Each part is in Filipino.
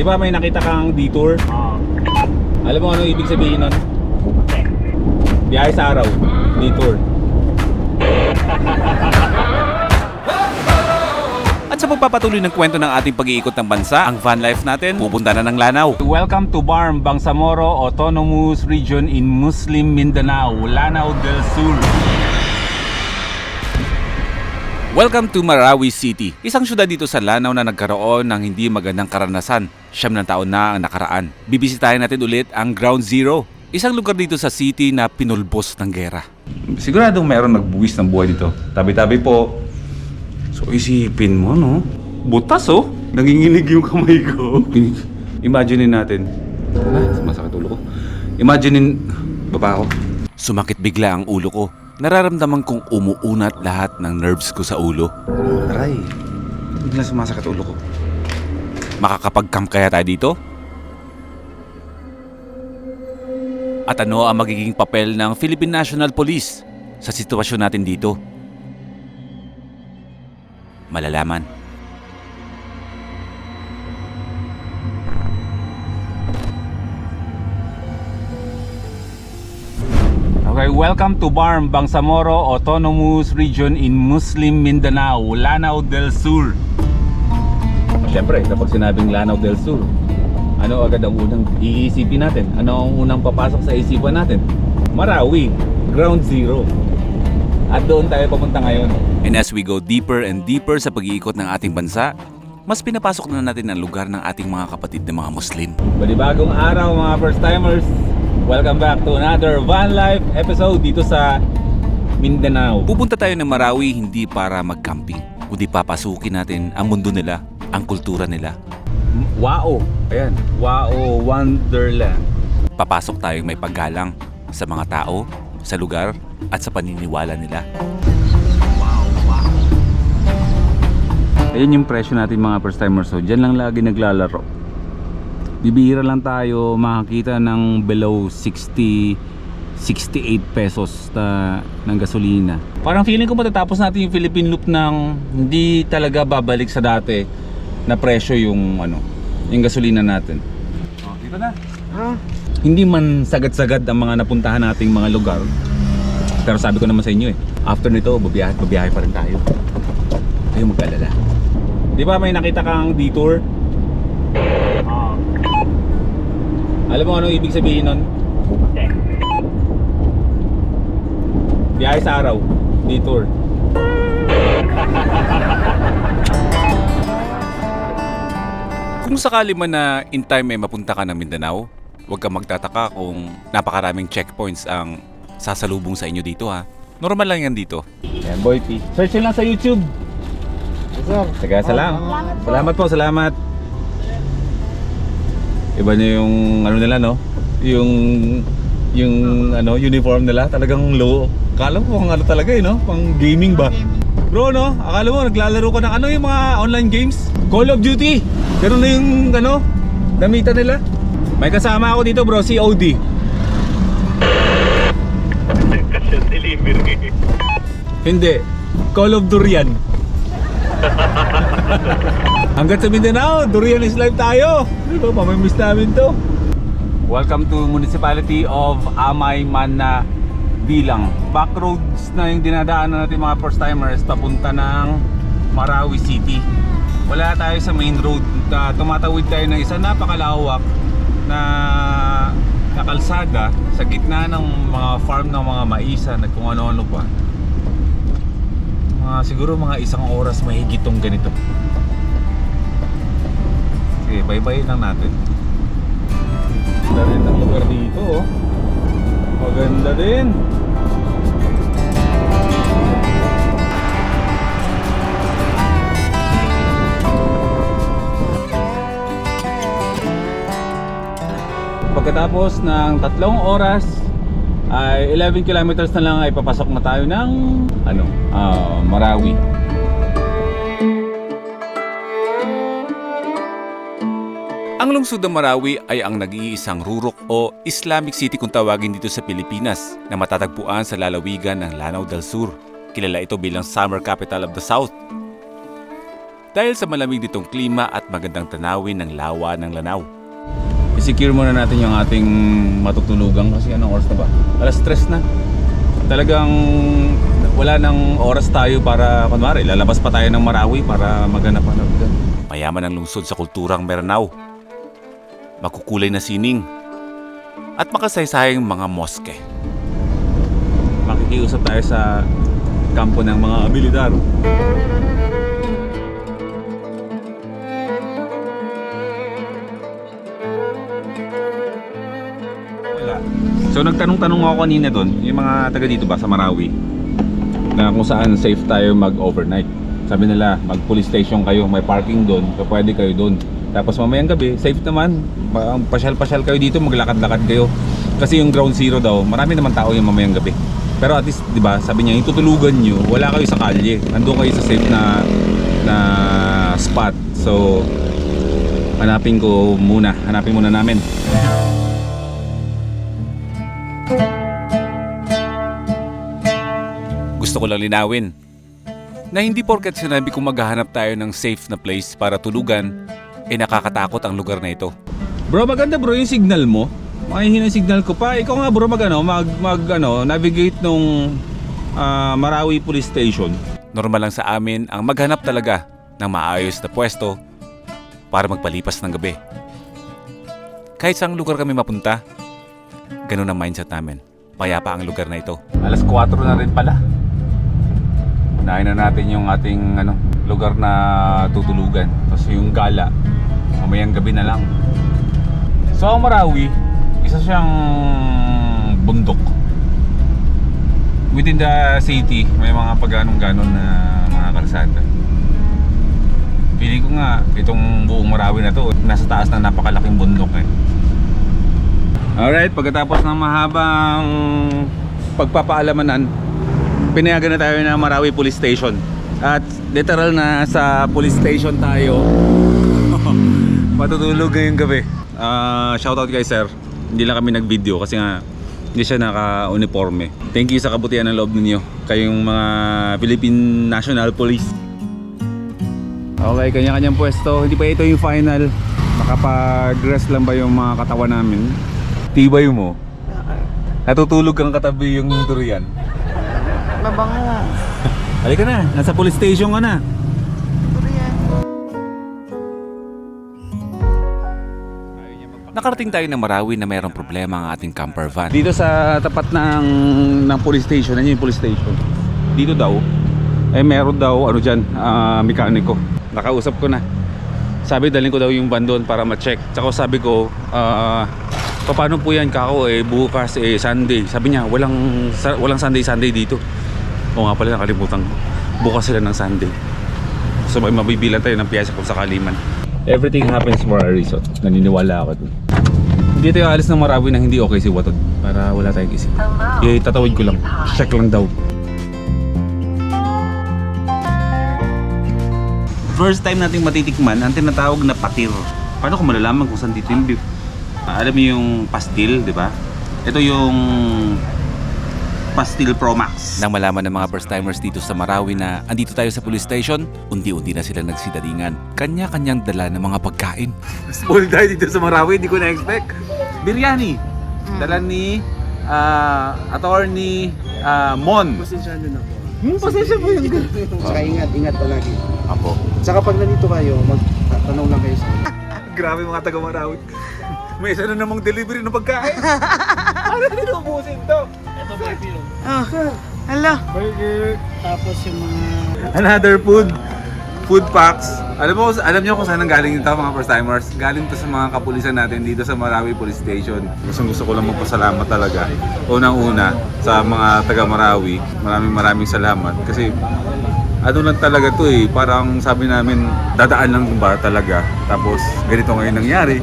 Di ba may nakita kang detour? Alam mo ano ibig sabihin nun? Biyahe sa araw. Detour. At sa pagpapatuloy ng kwento ng ating pag-iikot ng bansa, ang van life natin pupunta na ng Lanao. Welcome to BARM, Bangsamoro Autonomous Region in Muslim Mindanao, Lanao del Sur. Welcome to Marawi City, isang syudad dito sa Lanao na nagkaroon ng hindi magandang karanasan. 9 na taon na ang nakaraan. Bibisitahin natin ulit ang Ground Zero, isang lugar dito sa city na pinulbos ng gera. Siguradong meron nagbuwis ng buhay dito. Tabi-tabi po. So isipin mo, no? Butas, oh. Nanginginig yung kamay ko. Imaginein natin. Sumasakit ulo ko. Imaginein, baba ako. Sumakit bigla ang ulo ko. Nararamdaman kong umuunat lahat ng nerves ko sa ulo. Aray, bigla sumasakit ulo ko. Makakapag-camp kaya tayo dito? At ano ang magiging papel ng Philippine National Police sa sitwasyon natin dito? Malalaman. Okay, welcome to BARM, Bangsamoro Autonomous Region in Muslim Mindanao, Lanao del Sur. Siyempre, kapag sinabing Lanao del Sur, ano agad ang unang iisipin natin? Ano ang unang papasok sa isipan natin? Marawi, Ground Zero. At doon tayo papunta ngayon. And as we go deeper and deeper sa pag-iikot ng ating bansa, mas pinapasok na natin ang lugar ng ating mga kapatid na mga Muslim. Bagong araw mga first timers. Welcome back to another Van Life episode dito sa Mindanao. Pupunta tayo ng Marawi hindi para mag-camping, kundi papasukin natin ang mundo nila, ang kultura nila. Wow! Ayan, Wow Wonderland. Papasok tayong may paggalang sa mga tao, sa lugar, at sa paniniwala nila. Ayan yung presyo natin mga first timers. So dyan lang lagi naglalaro. Bibihira lang tayo makakita ng below 68 pesos ng gasolina. Parang feeling ko matatapos natin yung Philippine Loop ng hindi talaga babalik sa dati na presyo yung yung gasolina natin. Oh, dito na. Hindi man sagad-sagad ang mga napuntahan nating mga lugar. Pero sabi ko naman sa inyo after nito babiyahe pa rin tayo. Ayaw mag-alala. Di ba may nakita kang detour? Alam mo ano ibig sabihin nun? Biyahe sa araw. Detour. Kung sakali man na in time ay mapunta ka ng Mindanao, huwag kang magtataka kung napakaraming checkpoints ang sasalubong sa inyo dito ha. Normal lang yan dito. Ayan, Boy P. Search nyo lang sa YouTube. Sir. Sige, salamat po, salamat. Iba niyo yung nila no? Yung uniform nila, talagang low. Akala ko pang talaga no? Pang gaming ba? Bro no, akala mo naglalaro ka ng yung mga online games? Call of Duty. Pero na yung damitan nila. May kasama ako dito bro, COD. Hindi, Call of Durian. Hanggat sa Mindanao, Durian is life tayo. Diba, pamimiss namin to. Welcome to Municipality of Amay Mana Bilang. Backroads na yung dinadaanan natin mga first timers papunta ng Marawi City. Wala tayo sa main road. Tumatawid tayo ng isa napakalawak na kalsada sa gitna ng mga farm ng mga maisan at kung ano-ano pa. Siguro mga 1 oras mahigit tong ganito. Sige, bye-bye lang natin. Maganda rin ang lugar dito oh. Maganda din. Pagkatapos ng 3 oras ay 11 kilometers na lang ay papasok na tayo ng Marawi. Ang lungsod ng Marawi ay ang nag-iisang rurok o Islamic city kung tawagin dito sa Pilipinas na matatagpuan sa lalawigan ng Lanao del Sur. Kilala ito bilang summer capital of the South. dahil sa malamig nitong klima at magandang tanawin ng lawa ng Lanao. I-secure muna natin yung ating matutulugan kasi anong oras na ba? Alas 3 na. Talagang wala nang oras tayo para, kunwari, lalabas pa tayo ng Marawi para maghanap ng lugar. Mayaman ang lungsod sa kulturang Meranao, makukulay na sining, at makasaysayang mga moske. Makikiusap tayo sa kampo ng mga abilidar. So nagtanong-tanong ako kanina doon, yung mga taga dito ba sa Marawi, na kung saan safe tayo mag-overnight. Sabi nila, mag-police station kayo, may parking doon, so pwede kayo doon. Tapos mamayang gabi, safe naman, pasyal-pasyal kayo dito, maglakad-lakad kayo. Kasi yung ground zero daw, marami naman tao yung mamayang gabi. Pero at least, di ba, sabi niya, yung tutulugan nyo, wala kayo sa kalye. Nandun kayo sa safe na spot. So, hanapin muna namin. Gusto ko lang linawin na hindi porket sinabi kong maghahanap tayo ng safe na place para tulugan, nakakatakot ang lugar na ito. Bro, maganda bro yung signal mo. Makihina yung signal ko pa. Ikaw nga bro, navigate nung Marawi Police Station. Normal lang sa amin ang maghanap talaga ng maayos na pwesto para magpalipas ng gabi. Kahit saang lugar kami mapunta, ganun ang mindset namin. Payapa ang lugar na ito. Alas 4 na rin pala. Unahin na natin yung ating lugar na tutulugan. Tapos yung gala, mamayang gabi na lang. So ang Marawi, isa siyang bundok. Within the city, may mga pagganon-ganon na mga kalsada. Feeling ko nga, itong buong Marawi na to, nasa taas ng napakalaking bundok eh. Alright, pagkatapos ng mahabang pagpapaalamanan, pinayagan na tayo ng Marawi Police Station. At literal na sa police station tayo. Matutulog ngayong gabi. Shoutout kay sir. Hindi lang kami nag-video kasi nga hindi siya naka-uniforme. Thank you sa kabutihan ng loob ninyo, kayong mga Philippine National Police. Okay, kanya-kanyang pwesto. Hindi pa ito yung final. Nakapag-rest lang ba yung mga katawan namin? Tibay mo. Natutulog kang katabi yung durian. Mabango. Halika na, nasa police station ka na. Nakarating tayo ng Marawi na mayroong problema ang ating camper van. Dito sa tapat ng police station, ano yung police station? Dito daw, meron daw mekaniko. Nakausap ko na. Sabi dalhin ko daw yung van doon para ma-check. Tsaka sabi ko, paano po yan kako bukas Sunday. Sabi niya, walang Sunday dito. O nga pala, nakalimutan ko. Bukas sila ng Sunday. So mabibilan tayo ng piyesa kung sakali man. Everything happens for a reason. Naniniwala ako dun. Hindi tayo alis ng Marawi nang hindi okay si Watod. Para wala tayong isip. Tatawid ko lang. Check lang daw. First time nating matitikman ang tinatawag na patir. Paano ko malalaman kung saan dito yung beef? Alam mo yung pastil, di ba? Ito yung Pastil Pro Max. Nang malaman ng mga first timers dito sa Marawi na andito tayo sa police station, unti-unti na sila nagsidalingan. Kanya-kanyang dala ng mga pagkain. Spoil tayo dito sa Marawi, hindi ko na-expect. Biryani. Dala ni Attorney Mon. Pasensya nyo na po. Pasensya po yung Tsaka ingat palagi. Apo. Tsaka pag nandito kayo, magtanong lang kayo sa akin. Grabe mga taga Marawi. May isa na namang delivery ng pagkain. Ano nilubusin to? Ito ba yung Oh. Hello. burger, tapos yung mga... Another food packs. Alam niyo kung saan nanggaling ito mga first timers? Galing to sa mga kapulisan natin dito sa Marawi Police Station. Gusto ko lang magpasalamat talaga. Unang-una sa mga taga Marawi. Maraming salamat kasi ano lang talaga to parang sabi namin dadaan lang ba talaga. Tapos ganito ngayon nangyari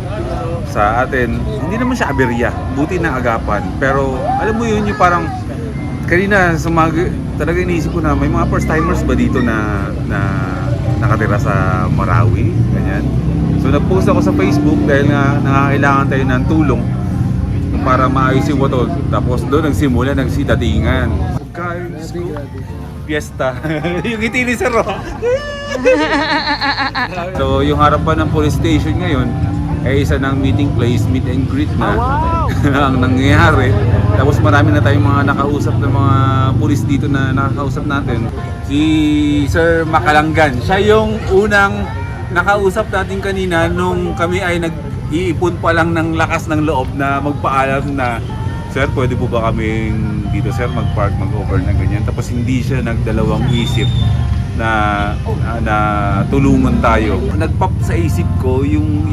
sa atin. Hindi naman siya aberya, buti na agapan. Pero alam mo yun yung parang kanina talaga iniisip ko na may mga first timers ba dito na nakatira sa Marawi, ganyan. So nag-post ako sa Facebook dahil nga nangangailangan tayo ng tulong para maayos yung Watod. Tapos doon nagsimula nagsidatingan. Guys, Fiesta. Yung ngiti ni Sir, oh. So, yung harapan ng police station ngayon ay isa ng meeting place, meet and greet na ang nangyayari. Tapos marami na tayong mga nakausap ng mga pulis dito na nakakausap natin. Si Sir Makalanggan, siya yung unang nakausap natin kanina nung kami ay nag-iipon pa lang ng lakas ng loob na magpaalam na, Sir, pwede po ba kaming dito, Sir, mag-park, mag-over na ganyan. Tapos hindi siya nagdalawang isip na tulungan tayo. Nagpop sa isip ko yung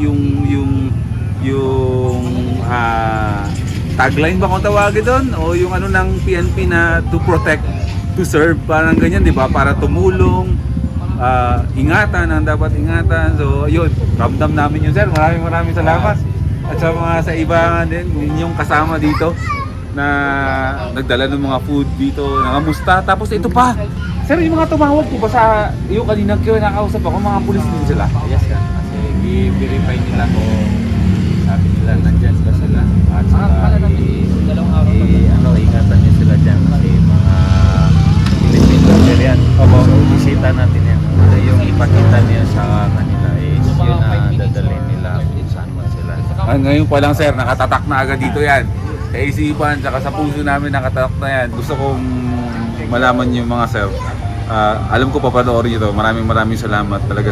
tagline ba kung tawagin doon, o yung ano ng PNP na to protect, to serve, parang ganyan, di ba? Para tumulong, ingatan ang dapat ingatan. So yun, ramdam namin yun, Sir. Maraming salamat. At sa mga sa iba din, ninyong kasama dito na nagdala ng mga food dito, nangamusta. Tapos ito pa, Sir, yung mga tumawag po ba sa yung kanina kayo nakausap ako, mga pulis din sila? Yes, sir. Kasi i-verify nila kung sabi nila nandyan ba sila. At saka ingatan niyo sila dyan kasi mga Philippine yan. Opo. So, bisita natin yan. So, yung ipakita niya sa kanila is yun na dadalhin nila kung saan man sila. Ngayon pa lang, Sir, nakatatak na agad dito yan. Sa isipan, saka sa puso namin nakatatak na yan. Gusto kong malaman yung mga Sir. Alam ko papanoorin nyo to. Maraming salamat talaga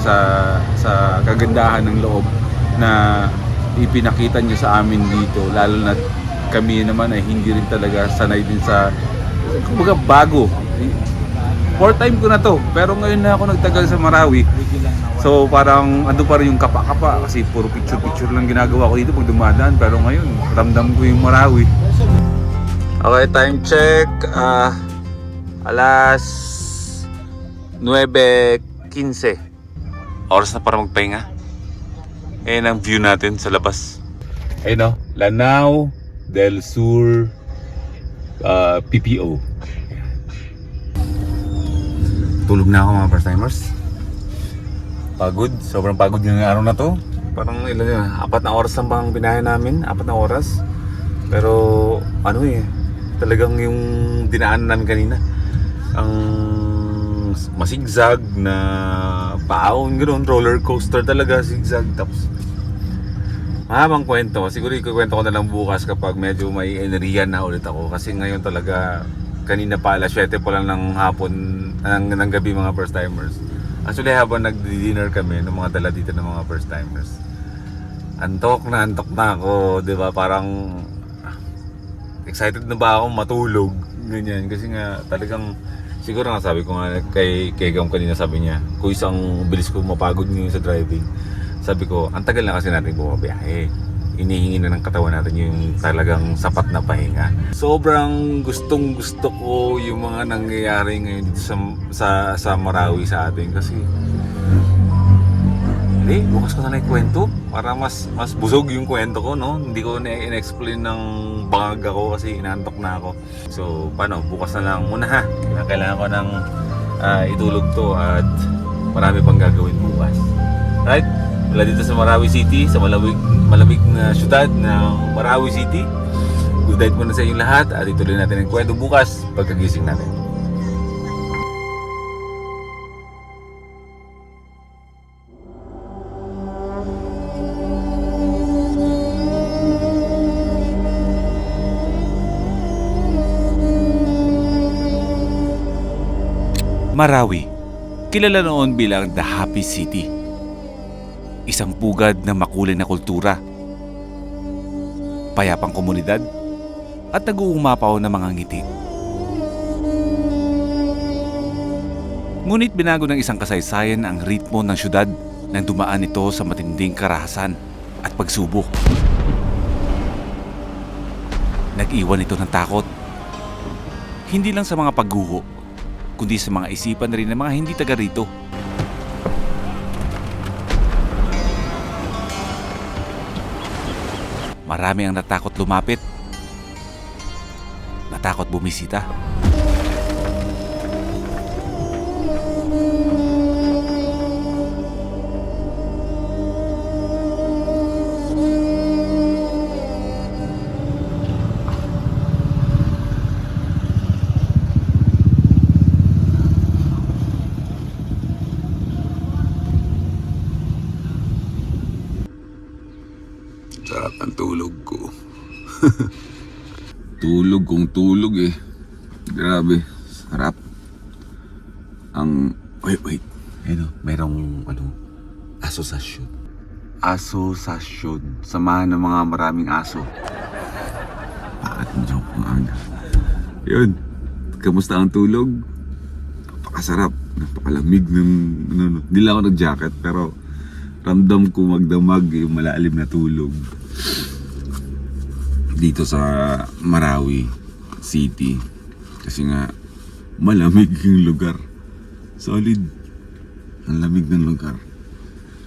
sa kagandahan ng loob na ipinakita nyo sa amin dito. Lalo na kami naman ay hindi rin talaga sanay din sa, kumbaga, bago. 4th time ko na to, pero ngayon na ako nagtagal sa Marawi. So parang ando pa rin yung kapa-kapa kasi puro picture lang ginagawa ko dito pag dumadaan. Pero ngayon, ramdam ko yung Marawi. Okay, time check. Alas 9:15. Oras na para magpahinga. Ayan ang view natin sa labas. Ayun o, Lanao del Sur PPO. Tulog na ako, mga first timers. Pagod, sobrang pagod yung araw na to. Parang ilan yun, 4 na oras lang bang binahe namin, 4 na oras. Pero ano talagang yung dinaanan namin kanina, ang masigzag na paahon, ganoon, roller coaster talaga, zigzag. Tapos mahabang kwento, siguro ikukwento ko na lang bukas kapag medyo may enerhiya na ulit ako. Kasi ngayon talaga, kanina pa alas 7 pa lang ng hapon, ng gabi, mga first timers. Actually, habang nag-dinner kami ng mga dala dito ng mga first timers, antok na ako, di ba? Parang excited na ba ako matulog, ganyan. Kasi nga talagang, siguro nga sabi ko nga kay Gam kanina, sabi niya, kung isang bilis ko mapagod ngayon sa driving, sabi ko, ang tagal na kasi natin bumabiyahe. Inihingi na ng katawan natin yung talagang sapat na pahinga. Sobrang gustong gusto ko yung mga nangyayari ngayon dito sa Marawi sa atin kasi bukas ko na ikwento para mas busog yung kwento ko, no? Hindi ko na-explain ng bangag ako kasi inaantok na ako. So paano, bukas na lang muna, ha. Kailangan ko ng itulog to at marami pang gagawin bukas. Right? Mula dito sa Marawi City, sa malamig na syudad ng Marawi City. Good night muna sa inyong lahat at ituloy natin ang kwento bukas pagkagising natin. Marawi, kilala noon bilang The Happy City. Isang pugad ng makulay na kultura, payapang komunidad, at nag-uumapaw na mga ngiti. Ngunit binago ng isang kasaysayan ang ritmo ng syudad nang dumaan ito sa matinding karahasan at pagsubok. Nag-iwan ito ng takot, hindi lang sa mga pagguho, kundi sa mga isipan na rin ng mga hindi taga rito. Marami ang natakot lumapit, natakot bumisita. Sarap ang tulog ko. Tulog kung tulog eh. Grabe, sarap. Wait. Merong asosasyon. Asosasyon. Samahan ng mga maraming aso. Bakit ang joke ng aga? Yun. Kamusta ang tulog? Napakasarap. Napakalamig ng Hindi lang ako nag-jacket pero ramdam ko magdamag yung malalim na tulog. Dito sa Marawi City. Kasi nga malamig yung lugar. Solid. Ang lamig ng lugar.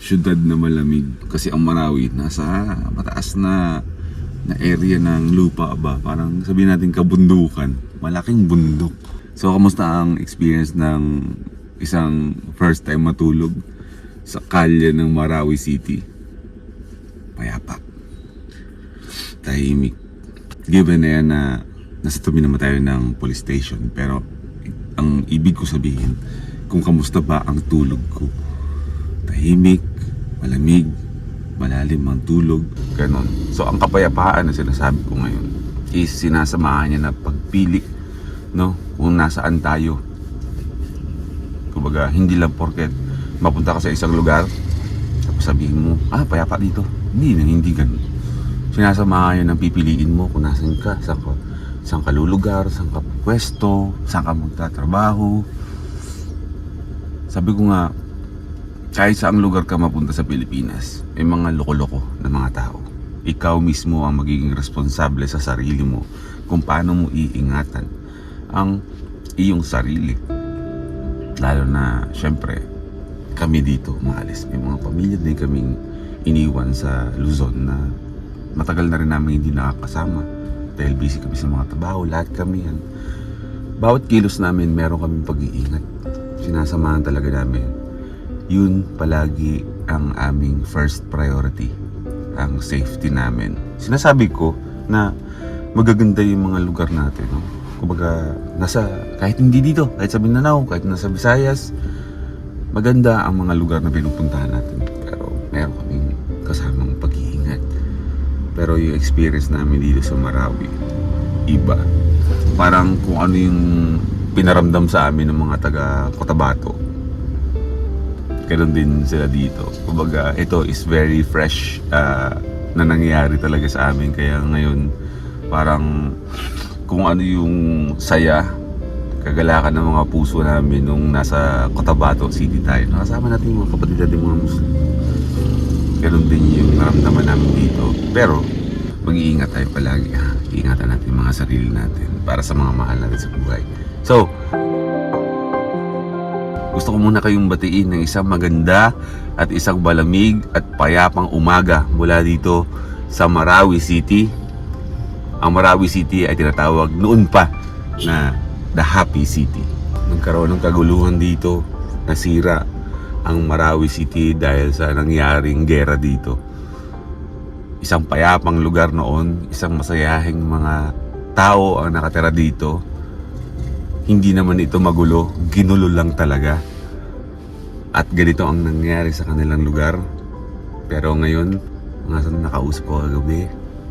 Syudad na malamig. Kasi ang Marawi nasa mataas na area ng lupa ba. Parang sabihin natin kabundukan. Malaking bundok. So kamusta ang experience ng isang first time matulog sa kalye ng Marawi City? Payapa. Tahimik. Given na yan na nasa tabi naman tayo ng police station. Pero ang ibig ko sabihin, kung kamusta ba ang tulog ko. Tahimik, malamig, malalim ang tulog, ganon. So ang kapayapaan na sinasabi ko ngayon is sinasamahan niya na pagpili, no? Kung nasaan tayo. Kumbaga, hindi lang porket mapunta ka sa isang lugar tapos sabihin mo, payapa dito. Hindi ganun. Sinasamahan niya ng pipiliin mo kung nasan ka, saan ka lulugar, saan ka pwesto, saan ka magtatrabaho. Sabi ko nga, kahit saang lugar ka mapunta sa Pilipinas, may mga loko-loko na mga tao. Ikaw mismo ang magiging responsable sa sarili mo kung paano mo iingatan ang iyong sarili. Lalo na, syempre, kami dito maalis. May mga pamilya din kaming iniwan sa Luzon na matagal na rin namin hindi nakakasama dahil busy kami sa mga trabaho. Lahat kami yan. Bawat kilos namin meron kaming pag-iingat. Sinasamahan talaga namin. Yun palagi ang aming first priority, ang safety namin. Sinasabi ko na magaganda yung mga lugar natin, no? Kumbaga, kahit hindi dito, kahit sa Mindanao, kahit nasa Visayas, maganda ang mga lugar na pinupuntahan natin. Pero meron kaming kasamang pag-iingat. Pero yung experience namin dito sa Marawi, iba. Parang kung ano yung pinaramdam sa amin ng mga taga Cotabato, ganoon din sila dito. Kumbaga, ito is very fresh na nangyayari talaga sa amin. Kaya ngayon, parang kung ano yung saya, kagalakan ng mga puso namin nung nasa Cotabato City tayo. Nakasama natin yung mga kapatid natin mga Muslim. Ganoon din yung naramdaman namin dito. Pero, mag-iingat tayo palagi. Iingatan natin mga sarili natin para sa mga mahal natin sa buhay. So, gusto ko muna kayong batiin ng isang maganda at isang malamig at payapang umaga mula dito sa Marawi City. Ang Marawi City ay tinatawag noon pa na The Happy City. Nagkaroon ng kaguluhan dito, nasira ang Marawi City dahil sa nangyaring gera dito. Isang payapang lugar noon, isang masayahing mga tao ang nakatira dito. Hindi naman ito magulo, ginulo lang talaga. At ganito ang nangyari sa kanilang lugar. Pero ngayon, mga nakausap ko kagabi,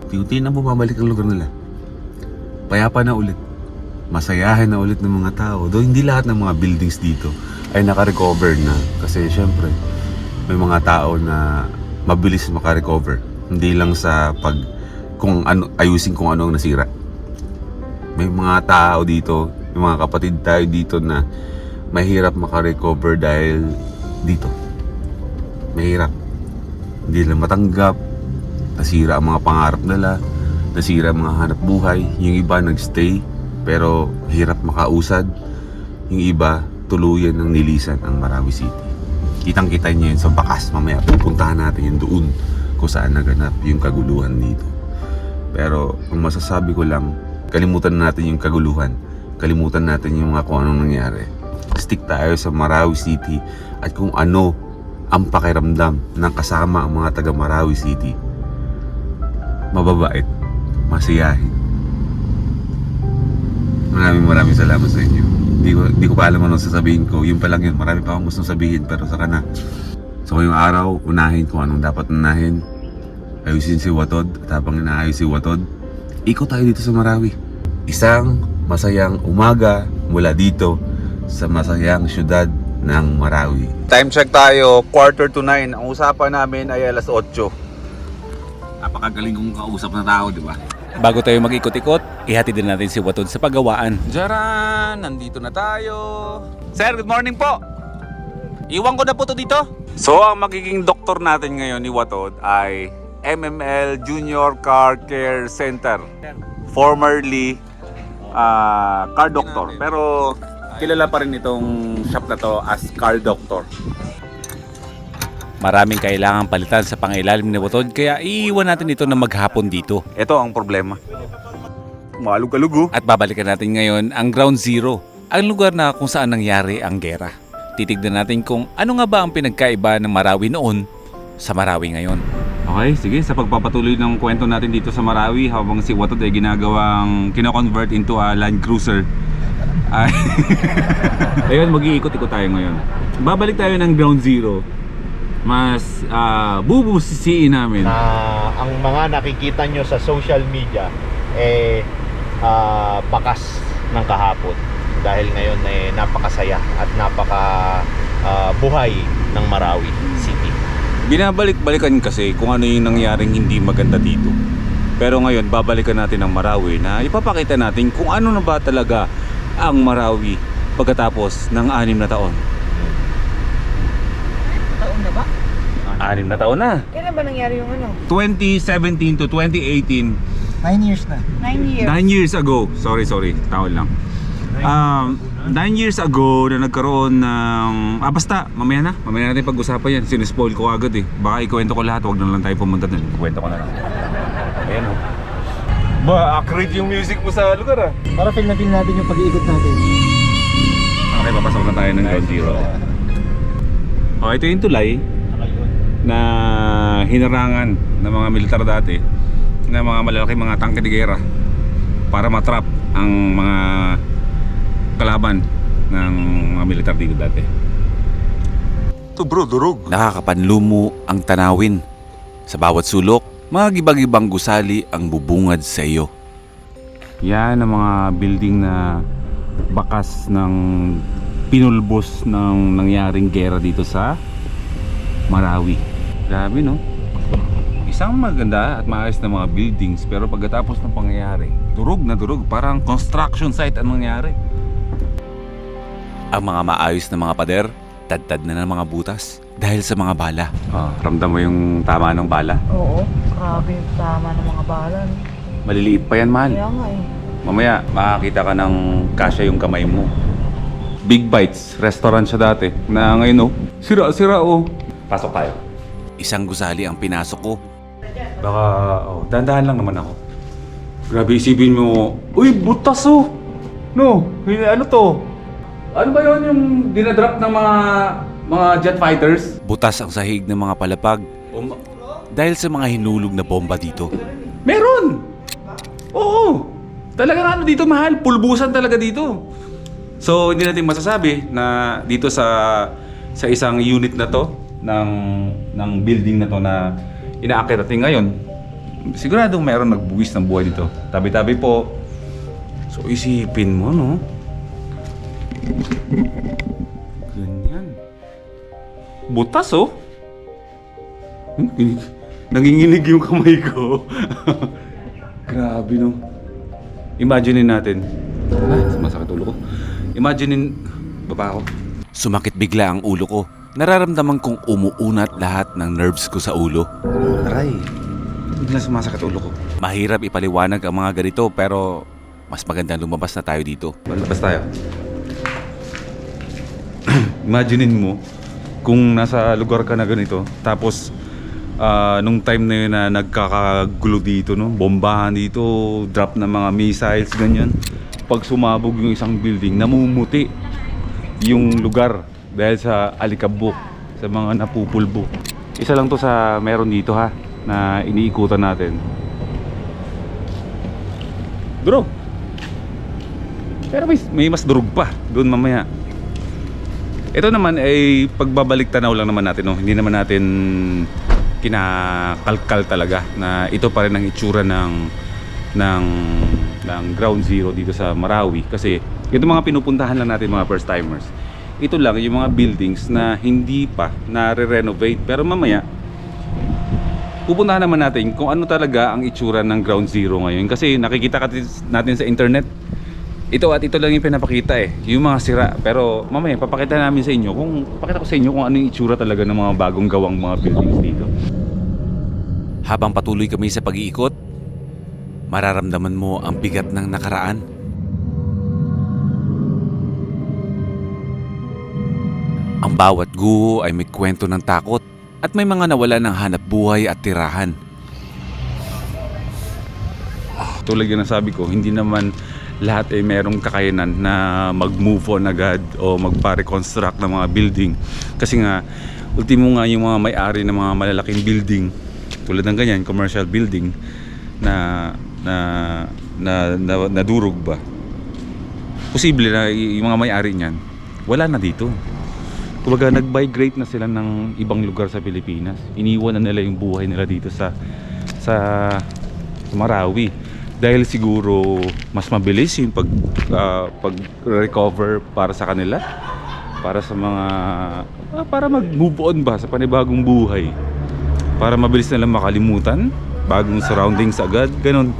unti-unti na bumabalik ang lugar nila. Payapa na ulit. Masayahin na ulit ng mga tao. Though hindi lahat ng mga buildings dito ay naka-recover na. Kasi syempre, may mga tao na mabilis maka-recover. Hindi lang sa ayusin kung ano ang nasira. May mga tao dito, may mga kapatid tayo dito na mahirap maka-recover dahil dito. Mahirap. Hindi lang matanggap. Nasira ang mga pangarap nila. Nasira ang mga hanap buhay. Yung iba nagstay pero hirap makausad. Yung iba tuluyan ng nilisan ang Marawi City. Kitang-kita niyo yun sa bakas. Mamaya pupuntahan natin yun doon kung saan naganap yung kaguluhan dito. Pero ang masasabi ko lang, kalimutan natin yung kaguluhan. Kalimutan natin yung mga kung anong nangyari. Stick tayo sa Marawi City at kung ano ang pakiramdam ng kasama ang mga taga Marawi City. Mababait, masiyahin. Maraming salamat sa inyo. Di ko pa alam anong sasabihin ko. Yun pa lang yun. Marami pa akong gustong sabihin pero saka na. So ngayong araw, unahin kung anong dapat unahin. ayusin si Watod. At habang inaayos si Watod, ikot tayo dito sa Marawi. Isang masayang umaga mula dito sa masayang syudad ng Marawi. Time check tayo, 8:45. Ang usapan namin ay alas 8. Napakagaling kong kausap na tao, di ba? Bago tayo mag-ikot-ikot, ihatid din natin si Watod sa paggawaan. Jaran! Nandito na tayo. Sir, good morning po! Iwan ko na po to dito. So, ang magiging doktor natin ngayon ni Watod ay MML Junior Car Care Center. Formerly, car doctor. Pero, kilala pa rin itong shop na to as car doctor. Maraming kailangan palitan sa pangailalim ni Watod, kaya iiwan natin ito na maghapon dito. Ito ang problema. Malug-alugo. At babalikan natin ngayon ang Ground Zero, ang lugar na kung saan nangyari ang gera. Titignan natin kung ano nga ba ang pinagkaiba ng Marawi noon sa Marawi ngayon. Okay, sige. Sa pagpapatuloy ng kwento natin dito sa Marawi, habang si Watod ay ginagawang kino-convert into a Land Cruiser. Ayun, mag-iikot-ikot tayo ngayon. Babalik tayo ng Ground Zero. Mas bubusisiin namin. Ang mga nakikita nyo sa social media bakas ng kahapon dahil ngayon napakasaya at buhay ng Marawi City. Binabalik-balikan kasi kung ano yung nangyaring hindi maganda dito. Pero ngayon, babalikan natin ang Marawi na ipapakita natin kung ano na ba talaga ang Marawi pagkatapos ng 6 na taon. Taon na ba? 6 na taon na. Kailan ba nangyari yung ano? 2017 to 2018. 9 years na. 9 years. 9 years ago. Sorry. Taon lang. 9 years ago na nagkaroon ng... basta, mamaya natin pag-usapan yan. Sinispoil ko agad eh. Baka ikwento ko lahat, wag na lang tayo pumunta dun. Ikwento ko na lang. Ayan o. Ba, accurate yung music mo sa lugar ah. Para feel na feel natin yung pag-iikot natin. Okay, papasok na tayo ng Ground Zero. Oh, ito yung tulay na hinarangan ng mga militar dati na mga malalaking mga tangke de gera para matrap ang mga kalaban ng mga militar dito dati. Ito bro, durog. Nakakapanlumo ang tanawin. Sa bawat sulok, mga gibang-gibang gusali ang bubungad sa iyo. Yan ang mga building na bakas ng pinulbos ng nangyaring gera dito sa Marawi. Grabe no? Isang maganda at maayos na mga buildings, pero pagkatapos ng pangyayari, durog na durog. Parang construction site ang nangyari. Ang mga maayos na mga pader, tad-tad na ng mga butas dahil sa mga bala. Ramdam mo yung tama ng bala? Oo, grabe yung tama ng mga bala. Maliliit pa yan, mahal. Kaya nga eh. Mamaya, makakita ka ng kasya yung kamay mo. Big Bites, restaurant siya dati. Na ngayon, sira oh. Pasok tayo. Isang gusali ang pinasok ko. Baka, dahan-dahan lang naman ako. Grabe, isipin mo, uy, butas oh! No, ano to? Ano ba yun yung dinadrop ng mga jet fighters? Butas ang sahig ng mga palapag dahil sa mga hinulog na bomba dito. Meron! Oo! Talagang ano dito, mahal. Pulbusan talaga dito. So, hindi natin masasabi na dito sa isang unit na to ng building na to na inaakit natin ngayon, siguradong meron nagbuwis ng buhay dito. Tabi-tabi po. So, isipin mo, no? Ganyan. Butas, oh. Nanginginig yung kamay ko. Grabe, no? Imaginein natin. Sumasakit ulo ko. Imaginein, baba ako. Sumakit bigla ang ulo ko. Nararamdaman kong umuunat lahat ng nerves ko sa ulo. Aray, bigla sumasakit ulo ko. Mahirap ipaliwanag ang mga ganito pero mas magandang lumabas na tayo dito. Labas tayo. Imaginein mo kung nasa lugar ka na ganito, tapos nung time na yun na nagkakagulo dito, no? Bombahan dito, drop ng mga missiles, ganyan. Pag sumabog yung isang building, namumuti yung lugar dahil sa alikabok, sa mga napupulbo. Isa lang to sa meron dito ha, na iniikutan natin. Durog. Pero may mas durog pa doon mamaya. Ito naman ay pagbabalik tanaw lang naman natin, no? Hindi naman natin kinakalkal talaga na ito pa rin ang itsura ng Ground Zero dito sa Marawi. Kasi ito mga pinupuntahan lang natin mga first timers. Ito lang yung mga buildings na hindi pa na-renovate, pero mamaya pupuntahan naman natin kung ano talaga ang itsura ng Ground Zero ngayon. Kasi nakikita natin sa internet, ito at ito lang yung pinapakita yung mga sira. Pero mamaya papakita namin sa inyo pakita ko sa inyo kung ano yung itsura talaga ng mga bagong gawang mga buildings dito. Habang patuloy kami sa pag-iikot, mararamdaman mo ang bigat ng nakaraan. Ang bawat guho ay may kwento ng takot at may mga nawala ng hanap buhay at tirahan. Tulad yung nasabi ko, hindi naman lahat ay merong kakayanan na mag-move on agad o magpa-reconstruct ng mga building. Kasi nga, ultimo nga yung mga may-ari ng mga malalaking building, tulad ng ganyan, commercial building, na nadurog ba. Posible na yung mga may-ari niyan, wala na dito. Kumbaga, nag-migrate na sila ng ibang lugar sa Pilipinas. Iniwan na nila yung buhay nila dito sa Marawi. Dahil siguro mas mabilis yung pag-recover para sa kanila, para sa mga para mag-move on ba sa panibagong buhay, para mabilis nilang makalimutan bagong surroundings agad, ganun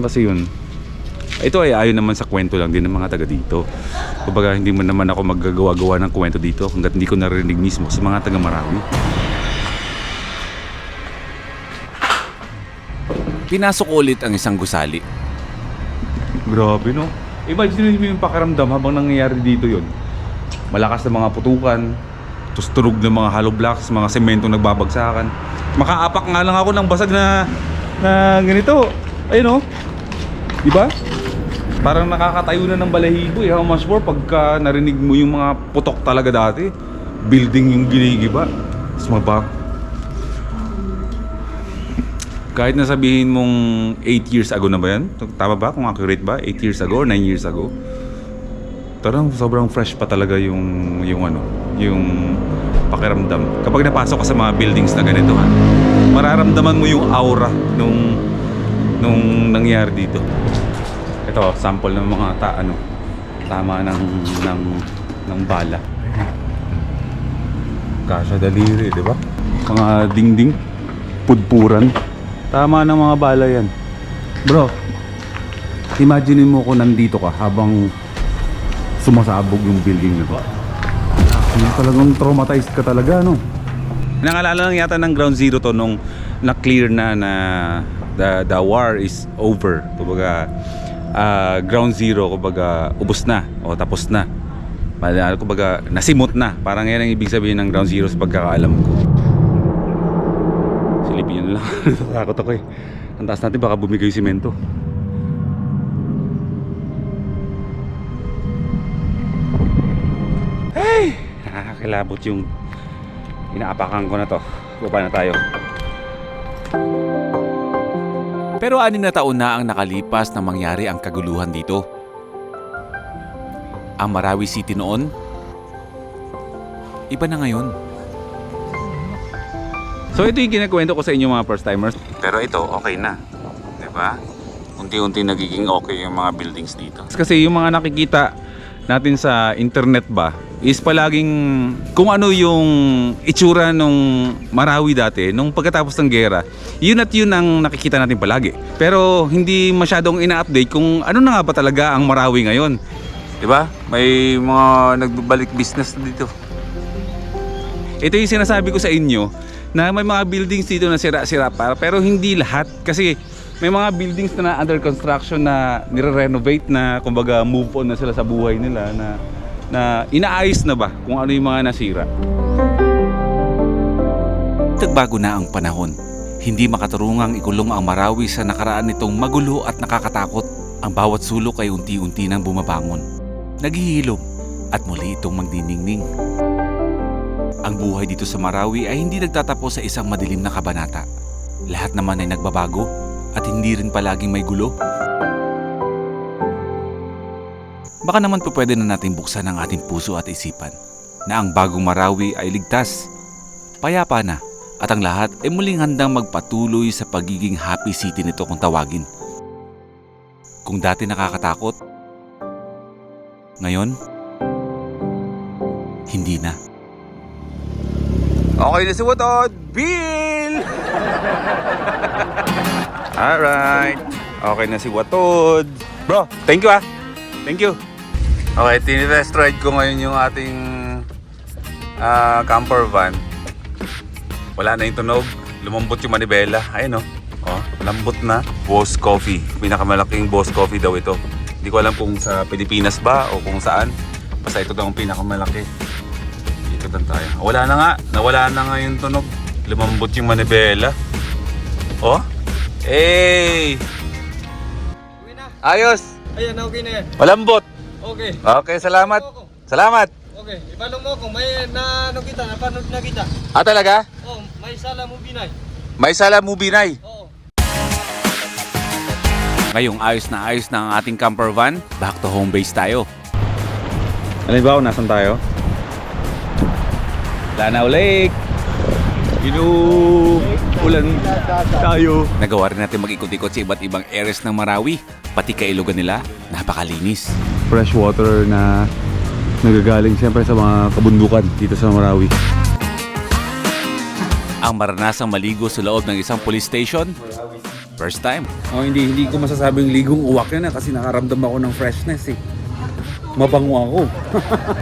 kasi yun. Ito ay ayon naman sa kwento lang din ng mga taga dito. Kumbaga, hindi mo naman ako maggagawa-gawa ng kwento dito hangga't hindi ko narinig mismo sa mga taga Marawi. Pinasok ulit ang isang gusali. Grabe, no? Imagine mo yung pakiramdam habang nangyayari dito yun. Malakas na mga putukan, tustrug ng mga hollow blocks, mga semento nagbabagsakan. Makaapak nga lang ako ng basag na ganito. Ayun, no? Diba? Parang nakakatayo na ng balahibo How much more pagka narinig mo yung mga putok talaga dati. Building yung ginigiba. Tapos kahit na sabihin mong 8 years ago na ba yan? Tama ba? Kung accurate ba? 8 years ago or 9 years ago? Tarang sobrang fresh pa talaga yung pakiramdam. Kapag napasok ka sa mga buildings na ganito, mararamdaman mo yung aura nung nangyari dito. Ito, sample ng mga tama ng bala. Kasha daliri, di ba? Mga dingding, pudpuran. Tama ng mga bala yan. Bro, imagine mo kung nandito ka habang sumasabog yung building na to. Talagang traumatized ka talaga, no? Nangalala lang yata ng Ground Zero to nung na-clear na the war is over. Kumbaga, Ground Zero, kumbaga, ubos na o tapos na. Kumbaga, nasimot na. Parang yan ang ibig sabihin ng Ground Zero sa pagkakaalam ko. Silipin nyo na lang. Takot ako eh. Ang taas natin baka bumigay yung simento. Hey! Nakakilabot yung inaapakan ko na to. Baba na tayo. Pero 6 na taon na ang nakalipas na mangyari ang kaguluhan dito. Ang Marawi City noon, iba na ngayon. So ito yung kinakwento ko sa inyo mga first timers. Pero ito okay na, diba? Unti-unti nagiging okay yung mga buildings dito. Kasi yung mga nakikita natin sa internet ba is palaging kung ano yung itsura nung Marawi dati nung pagkatapos ng gera, yun at yun ang nakikita natin palagi. Pero hindi masyadong ina-update kung ano na nga ba talaga ang Marawi ngayon, diba? May mga nagbabalik business dito. Ito yung sinasabi ko sa inyo na may mga buildings dito na sira-sira pa, pero hindi lahat kasi may mga buildings na under construction na nire-renovate na, kumbaga move on na sila sa buhay nila, na inaayos na ba kung ano yung mga nasira. Nagbago na ang panahon. Hindi makatarungang ikulong ang Marawi sa nakaraan nitong magulo at nakakatakot. Ang bawat sulok ay unti-unti nang bumabangon, naghihilom at muli itong magdiningning. Ang buhay dito sa Marawi ay hindi nagtatapos sa isang madilim na kabanata. Lahat naman ay nagbabago at hindi rin palaging may gulo. Baka naman po pwede na natin buksan ang ating puso at isipan na ang bagong Marawi ay ligtas, payapa na At ang lahat ay muling handang magpatuloy sa pagiging happy city nito kung tawagin. Kung dati nakakatakot, ngayon, hindi na. Okay na si Watod! Bill! Alright. Okay na si Watod. Bro, thank you ah. Thank you. Okay, tinitest ride ko ngayon yung ating camper van. Wala na yung tunog. Lumambot yung manibela. Ayun oh. Oh, lambot na. Boss Coffee. Pinakamalaking Boss Coffee daw ito. Hindi ko alam kung sa Pilipinas ba o kung saan. Basta ito daw ang pinakamalaki. Dito lang tayo. Wala na nga. Nawala na nga yung tunog. Lumambot yung manibela. Oh. Hey! Ayos! Ayan, okay na yan. Malambot! Okay. Okay, salamat! Salamat! Okay, ipano mo ako. May napanood na kita. Ah, talaga? Oh, may sala mo binay. May sala movie night. Oo. Ngayong ayos na ang ating camper van, back to home base tayo. Alam ba kung nasan tayo? Lanao Lake! Ulan tayo. Nagawa rin natin mag-ikot-ikot sa iba't ibang areas ng Marawi. Pati kailugan nila, napakalinis. Fresh water na nagagaling siyempre sa mga kabundukan dito sa Marawi. Ang maranasang maligo sa loob ng isang police station, first time. Oh, hindi ko masasabing ligong uwak yan kasi nakaramdam ako ng freshness eh. Mabango ako.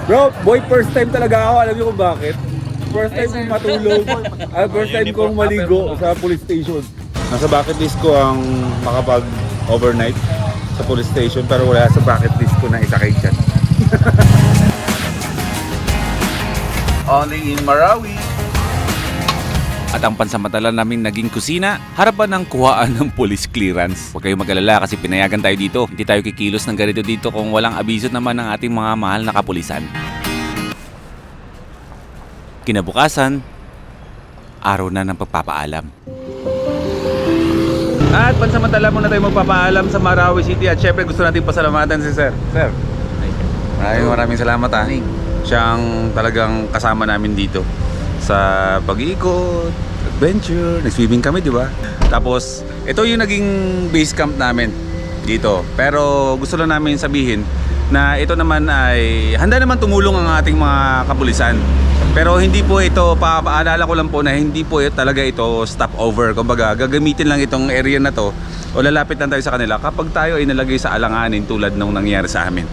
Bro, boy, first time talaga ako. Alam niyo kung bakit? First time kong matulog. First time kong maligo sa police station. Nasa bucket list ko ang makapag-overnight sa police station pero wala sa bucket list ko na isakay siya. Only in Marawi. At ang pansamantala naming naging kusina, harapan ng kuhaan ng police clearance. Huwag kayong mag-alala kasi pinayagan tayo dito. Hindi tayo kikilos ng ganito dito kung walang abiso naman ng ating mga mahal na kapulisan. Kinabukasan, araw na ng pagpapaalam. At pansamantala muna tayo magpapaalam sa Marawi City at syempre gusto natin pasalamatan si Sir. Sir, maraming salamat ah. Siyang talagang kasama namin dito sa pag-iikot, adventure, nag-swimming kami, di ba? Tapos, ito yung naging base camp namin dito. Pero gusto lang namin sabihin na ito naman ay handa naman tumulong ang ating mga kapulisan. Pero hindi po ito, paalala ko lang po na hindi po talaga ito stopover. Kumbaga, gagamitin lang itong area na to o lalapit lang tayo sa kanila kapag tayo ay nalagay sa alanganin tulad nung nangyari sa amin.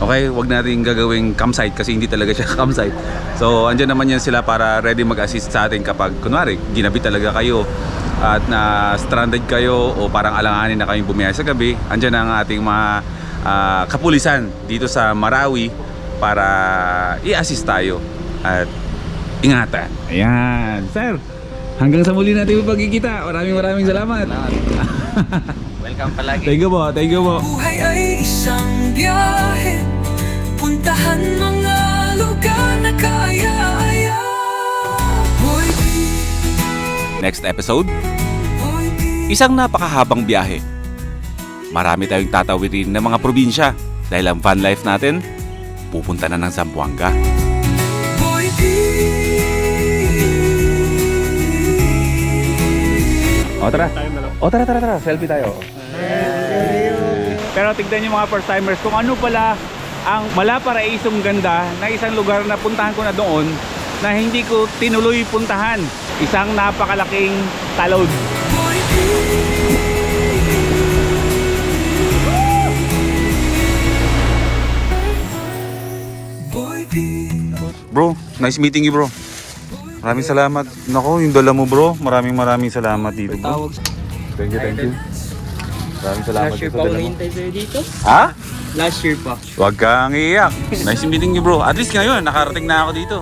Okay, wag natin gagawing campsite kasi hindi talaga siya campsite. So, andyan naman yan sila para ready mag-assist sa atin kapag kunwari, ginabi talaga kayo at na stranded kayo o parang alanganin na kayong bumiyahe sa gabi. Andyan ang ating mga kapulisan dito sa Marawi para i-assist tayo at ingatan. Ayan, sir. Hanggang sa muli natin magkikita. Maraming salamat. Welcome palagi. Thank you po, thank you po. Buhay ay isang biyahe, puntahan mga lugar na kaya-aya. Next episode, isang napakahabang biyahe. Marami tayong tatawirin ng mga probinsya dahil ang van life natin pupunta na ng Zamboanga. Tara. Selfie tayo. Pero tignan yung mga first timers kung ano pala ang malaparaisong ganda na isang lugar na puntahan ko na doon na hindi ko tinuloy puntahan. Isang napakalaking talod. Bro, nice meeting you bro. Maraming salamat. Nako, yung dala mo bro. Maraming salamat dito bro. Thank you. Maraming salamat. Last year pa ako naghintay sa'yo dito. Ha? Last year pa. Huwag kang iiyak. Nice meeting you bro. At least ngayon, nakarating na ako dito.